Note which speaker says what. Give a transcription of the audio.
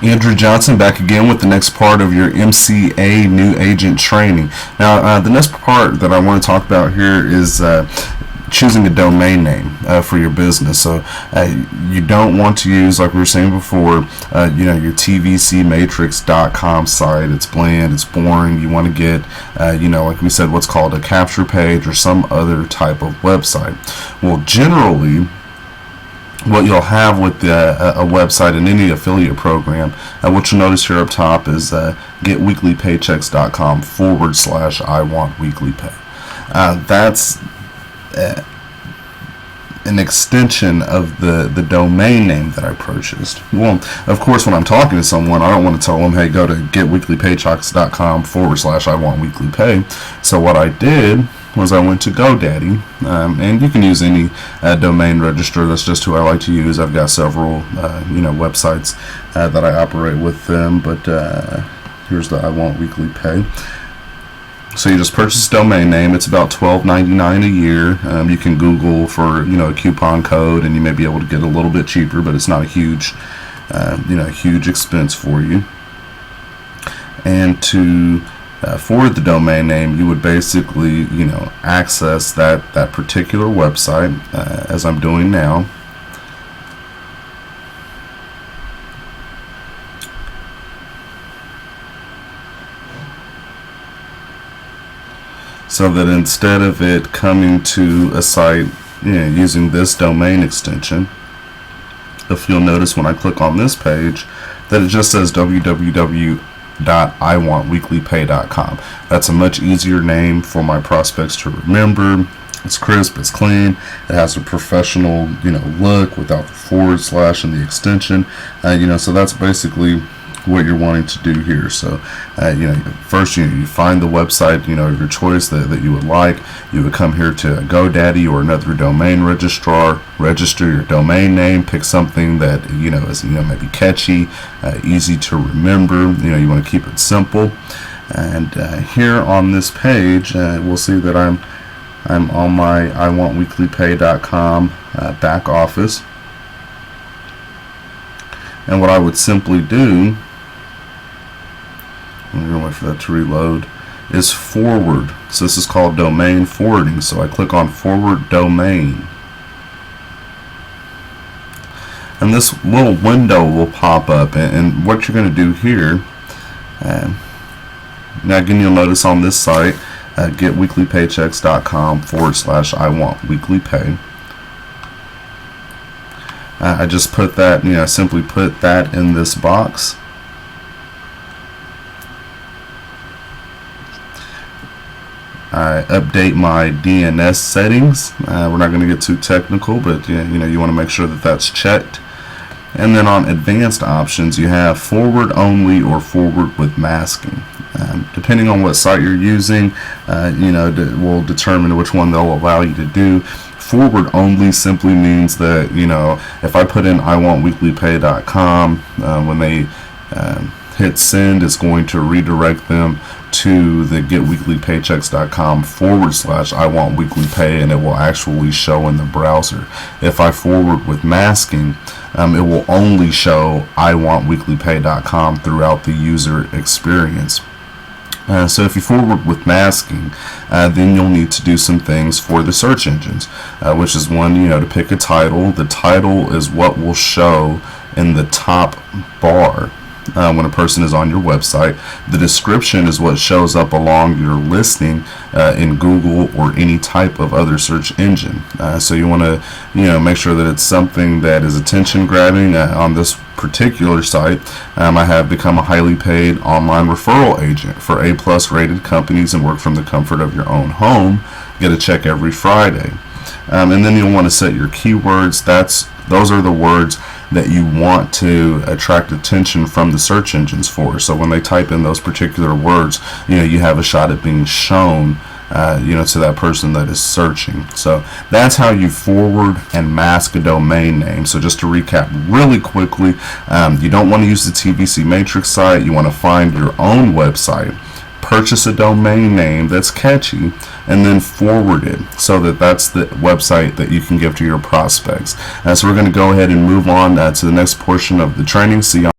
Speaker 1: Andrew Johnson back again with the next part of your MCA new agent training. Now, the next part that I want to talk about here is choosing a domain name for your business. So you don't want to use, like we were saying before, your tvcmatrix.com site. It's bland, it's boring. You want to get, like we said, what's called a capture page or some other type of website. Well, generally, what you'll have with a website in any affiliate program, what you'll notice here up top is getweeklypaychecks.com/I want weekly pay. That's an extension of the domain name that I purchased. Well, of course, when I'm talking to someone, I don't want to tell them, hey, go to getweeklypaychecks.com/I want weekly pay. So what I did was I went to GoDaddy, and you can use any domain registrar. That's just who I like to use. I've got several websites that I operate with them, but here's the I want weekly pay. So you just purchase a domain name. It's about $12.99 a year. You can Google for a coupon code, and you may be able to get a little bit cheaper, but it's not a huge huge expense for you. And to for the domain name, you would basically access that particular website as I'm doing now. So that instead of it coming to a site using this domain extension, if you'll notice when I click on this page that it just says www.iwantweeklypay.com. That's a much easier name for my prospects to remember. It's crisp, it's clean, it has a professional look without the / and the extension. So that's basically what you're wanting to do here. So first you find the website of your choice that you would like. You would come here to GoDaddy or another domain registrar, register your domain name, pick something that is maybe catchy, easy to remember. You want to keep it simple. And here on this page we'll see that I'm on my iwantweeklypay.com back office, and what I would simply do, I'm going to wait for that to reload, is forward. So this is called domain forwarding. So I click on forward domain, and this little window will pop up, and what you're going to do here, now again you'll notice on this site, getweeklypaychecks.com/I want weekly pay. I just put that, simply put that in this box. I update my DNS settings. We're not going to get too technical, but you want to make sure that that's checked. And then on advanced options, you have forward only or forward with masking. Depending on what site you're using, will determine which one they'll allow you to do. Forward only simply means that if I put in iwantweeklypay.com, when they hit send, it's going to redirect them to the getweeklypaychecks.com/I want weekly pay, and it will actually show in the browser. If I forward with masking, it will only show iwantweeklypay.com throughout the user experience. So if you forward with masking, then you'll need to do some things for the search engines, which is one, to pick a title. The title is what will show in the top bar when a person is on your website. The description is what shows up along your listing in Google or any type of other search engine. So you want to make sure that it's something that is attention grabbing. On this particular site, I have become a highly paid online referral agent for A+ rated companies and work from the comfort of your own home. Get a check every Friday. And then you'll want to set your keywords. Those are the words that you want to attract attention from the search engines for. So when they type in those particular words, you have a shot at being shown to that person that is searching. So that's how you forward and mask a domain name. So just to recap really quickly, you don't want to use the TVC Matrix site. You want to find your own website, purchase a domain name that's catchy, and then forward it so that that's the website that you can give to your prospects. So we're going to go ahead and move on to the next portion of the training. See you